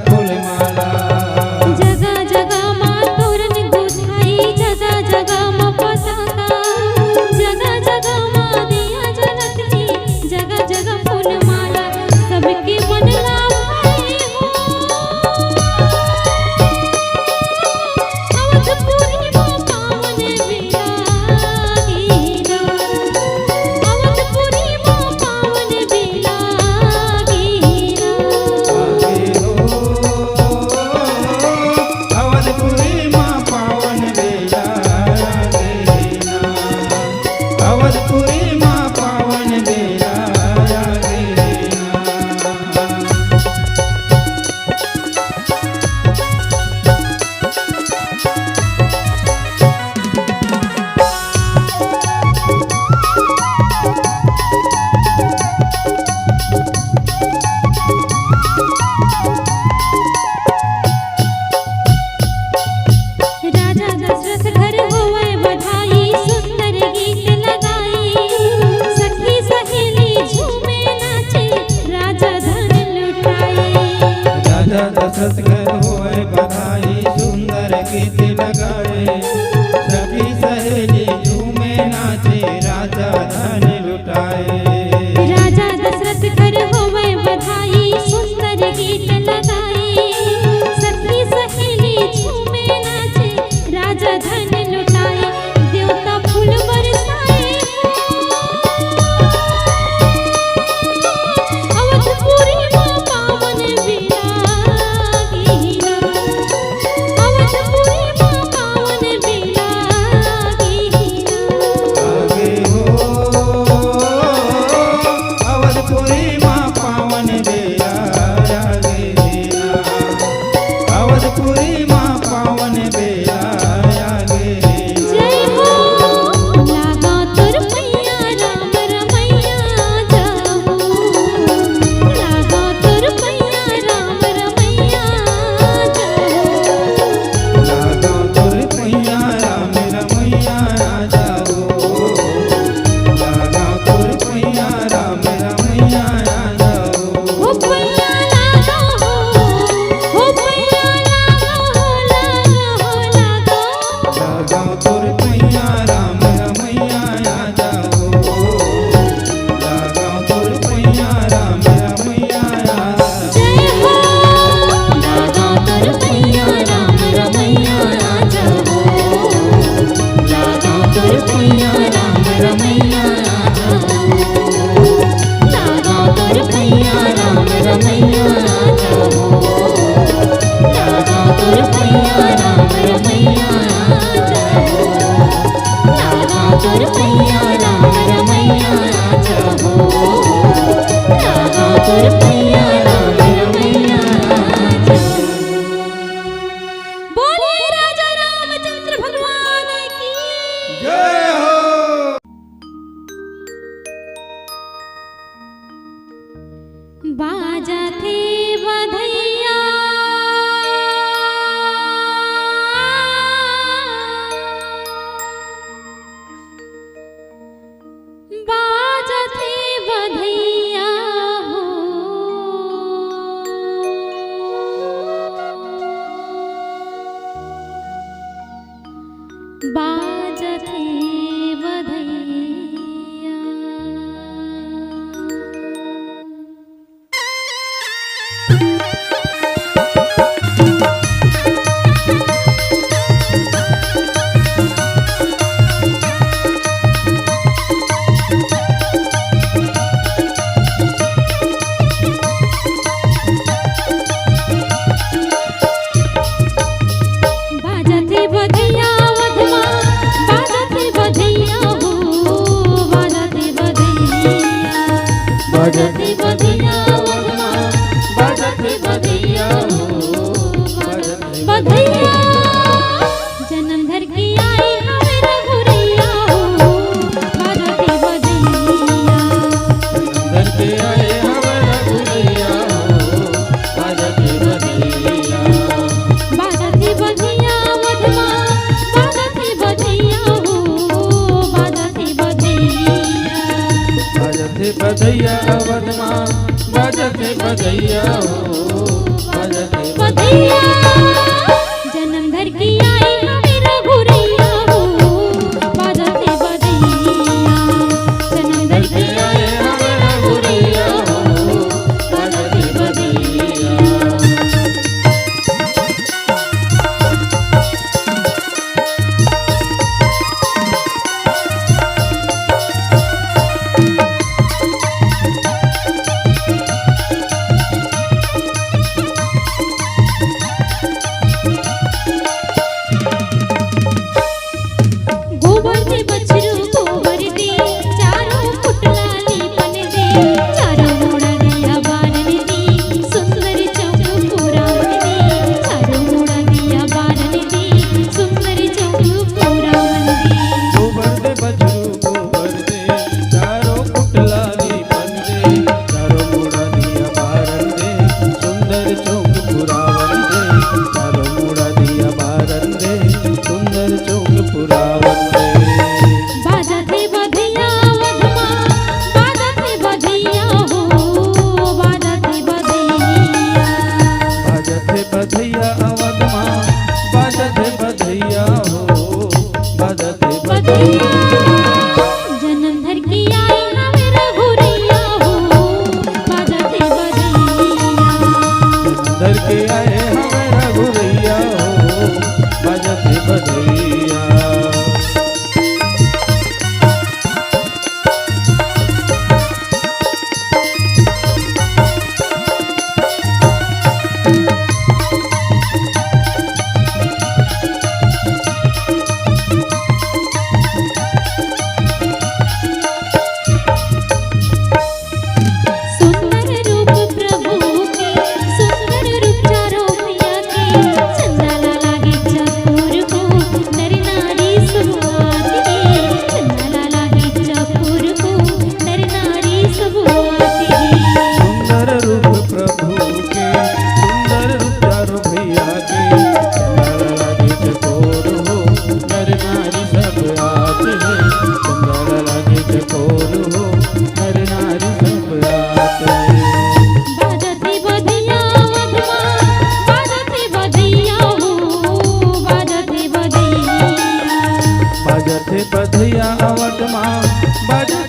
फूलमाला। जगह जगह माँ तोरण गुथाई, जगह जगह माँ पताका, जगह जगह माँ दिया जलती, जगह जगह फूलमाला। सबके मन लाभाए हो अवधपुरी माँ पावन बिलागीना, अवधपुरी माँ पावन बिलागीना। अवधपुरी माँ पावन बेलागीना, अवधपुरी माँ पावन बेलागीना। राजा दशरथ घर होवे बधाई, सुंदर गीत लगाई, सखी सहेली झूमे नाचे, राजा धन लुटाए। राजा दशरथ घर होए बधाई, सुंदर गीत लगाए, सखी सहेली झूमे नाचे, राजा धन लुटाए। राजा दशरथ घर होवे बधाई, सुंदर गीत लगाई, सखी सहेली झूमे नाचे, राजा धन लुटाए। देवता फूल बरसाए अवधपुरी माँ पावन बिलागीना, अवधपुरी माँ पावन बिलागीना। आगे हो अवधपुरी माँ पावन बेलागीना, अवधपुरी माँ पावन बेलागीना। जय हो लागा तुर पैया राम रमैया जाहू, लागा तुर पैया राम रमैया जाहू। लागा तुर पैया राम रमैया जाओ, लागा तुर पैया राम रमैया जाओ। हो पैया लागा हो पैया लागा हो लागा हो लागा। लागा तुर पैया राम रमैया जाओ, लागा तुर पैया राम रमैया जाओ। जय हो लागा तुर पैया राम रमैया जाहू, लागा तुर पैया राम रमैया जाहू, लागा तुर पैया राम रमैया जाहू, लागा तुर पैया राम रमैया जाहू, लागा तुर पैया राम रमैया जाहू, लागा तुर पैया राम रमैया जाहू। बोलिए राजा रामचंद्र भगवान की। जय हो। बाजा थे बधैया बाजा थे बधैया हो बाजा थे बधैया। बाजा थे बधैया वधमा, बाजा थे बधैया हो, बाजा थे बधैया, बाजा थे बधैया वधमा, बाजा थे बधैया हो, बाजा थे बधैया। जन्म धर के आई हमें रघुरैया हो, बाजा थे बधैया, धर के आए हमारा गुरैया हो, बाजा थे बधैया। बाजा थे बधैया वधमा, बाजा थे बधैया हो, बाजा थे बधैया। बाजा थे बधैया अवध माँ, बाजा थे बधैया हो, बाजा थे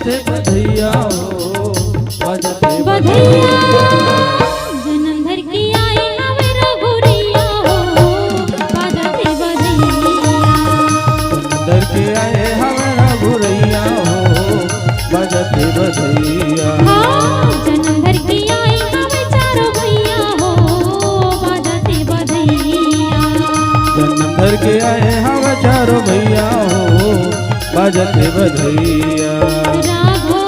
बजते बधैया हो बजते बधैया जन्म धर के आए हवे रघुरैया हो बजते बधैया डर के आए हमारा घुरैया हो बजते बधैया जन्म धर के आए हवे चारों भैया हो बजते बधैया जन्म धर के आए हम चारों भैया हो बजते बधैया राघो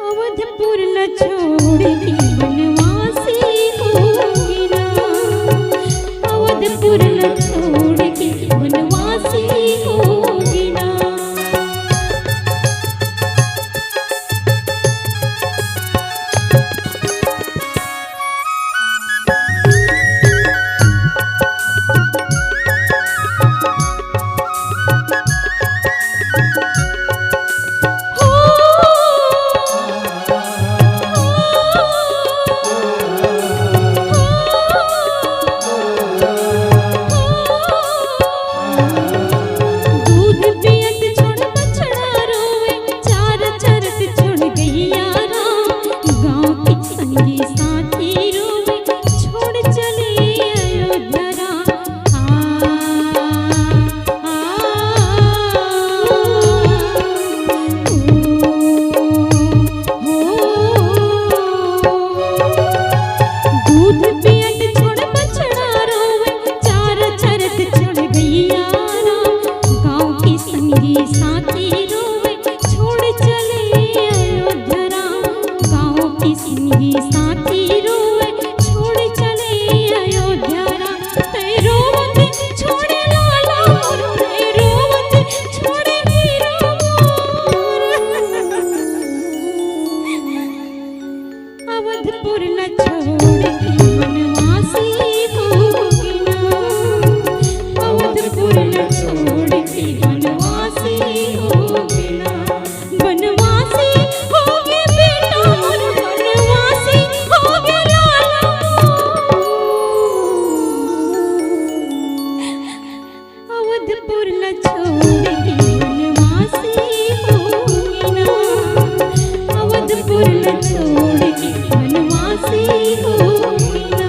अवधपुर न छोड़ के बनवासी होगी ना, अवधपुर न छोड़ के बनवासी होगी ना। अवधपुर न छोड़ के बनवासी होगी ना, अवधपुर न छोड़ के बनवासी होगी ना। बनवासी होगे बेटा और बनवासी होगे लाला, अवधपुर न छोड़ के बनवासी होगी ना, अवधपुर न छोड़ के बनवासी होगी ना,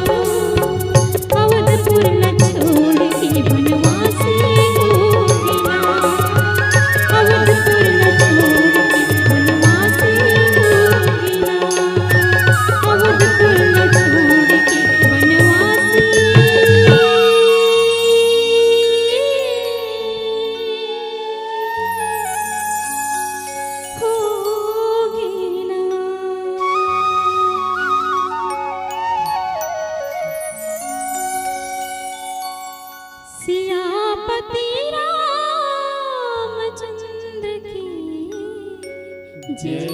अवधपुर न छोड़ के बनवासी होगी ना, अवधपुर न छोड़ के बनवासी होगी ना, अवधपुर न छोड़ के बनवासी होगी ना। सियापति रामचंद्र की जय।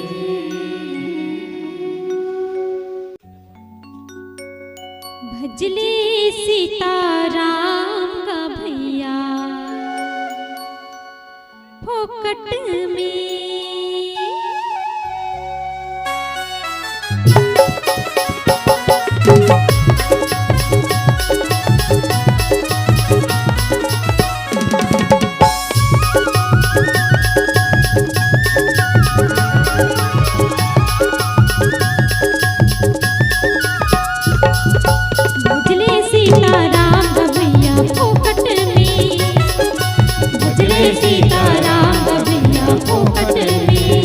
भजले सीताराम का भैया फोकट में, भजले सीताराम का भैया फोकट में, भजले सीताराम का भैया फोकट में,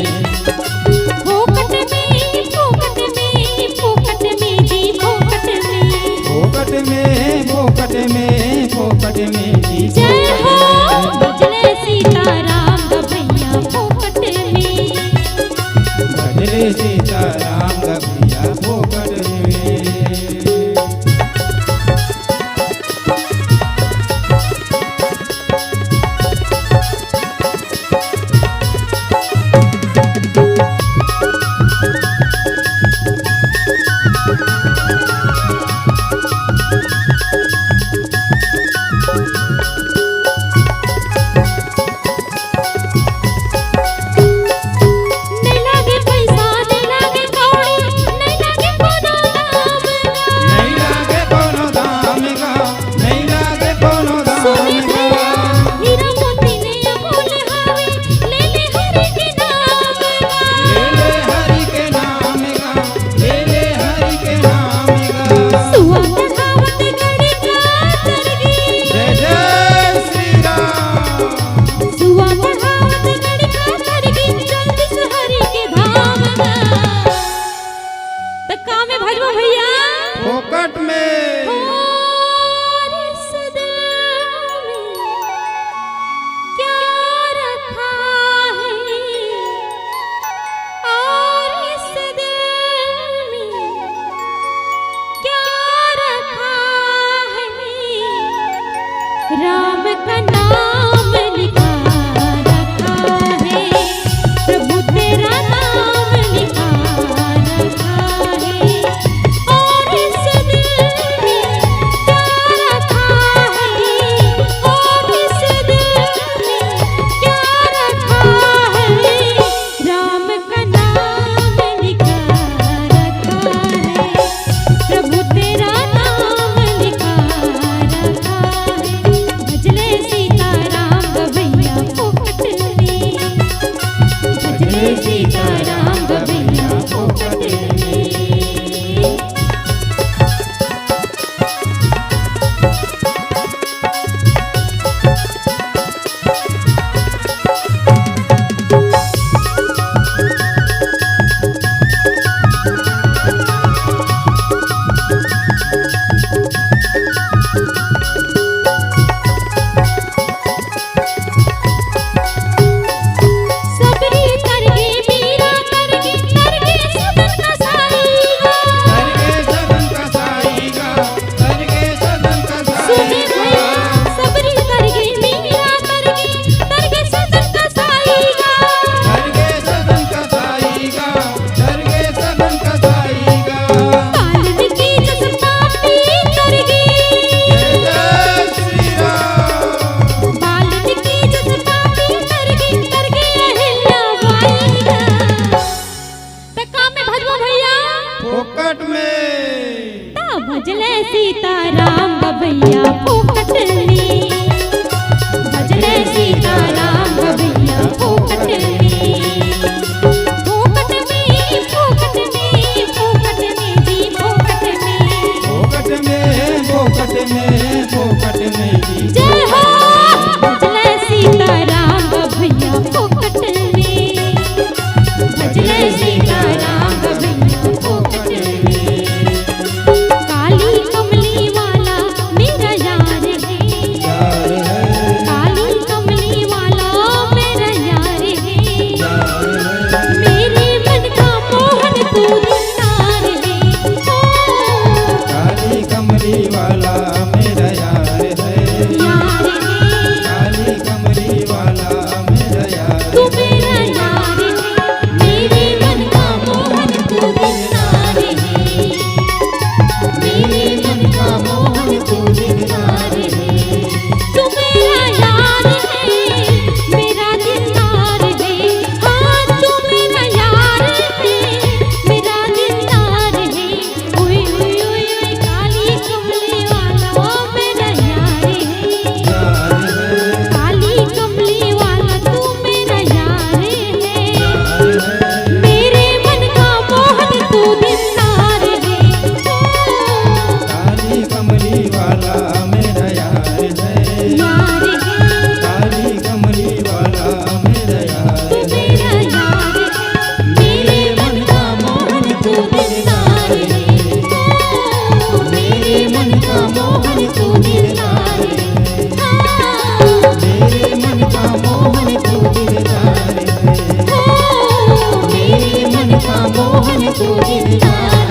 फोकट में फोकट में फोकट में जी फोकट में, फोकट में फोकट में फोकट में जी जय हो। भजले सीताराम का भैया फोकट में, भजले सीताराम का भैया फोकट में। नहीं लागे पैसा नहीं लागे कौड़ी नहीं लागे कोनो दाम नहीं लागे कोनो दाम का, नहीं लागे कोनो दाम सोने का। भैया हीरा मोती ने अमूल हावे ले ले हरि के नाम ले ले हरि के नाम का, ले ले हरि के नाम का। सुआ चढ़ावत गड़ी का चरगी, जय जय श्री राम। सुआ चढ़ावत गड़ी का चरगी, जल्दी से हरि के धाम का। तो काम में भजबो भैया फोकट में और इस दिल में क्या रखा है, और इस फोकट में ता भजले सीताराम भैया फोकट में, भजले सीताराम भैया फोकट में, फोकट में फोकट में फोकट में जी फोकट में, फोकट में फोकट में फोकट में जी। जय हो भजले सीताराम भैया फोकट में, भजले सीताराम भैया फोकट में। काली कमली वाला मेरा यार है, काली कमली वाला मेरा यार है, मेरे मन का मोहन तू दिलदार है, काली कमली वाला मेरा यार है, यार है, काली कमली वाला मेरा यार तू मेरा यार है, मेरे मन का मोहन तू दिलदार है, मेरे मन का मोहन तू दिलदार है, तू मेरा यार है, मेरा दिलदार है, हाँ तू मेरा यार है, मेरा दिलदार है, ओए ओए ओए ओए काली कमली वाला मेरा यार है, काली कमली वाला तू मेरा यार है, मेरे मन का मोहन तू दिलदार है, काली कमली वाला मेरा यार है, यार है, काली कमली वाला मेरा यार तू मेरा यार है, मेरे मन का मोहन तू दिलदार है, मेरे मन का मोहन तू दिलदार है, मेरे मन का मोहन तू दिलदार है, मेरे मन का मोहन तू दिलदार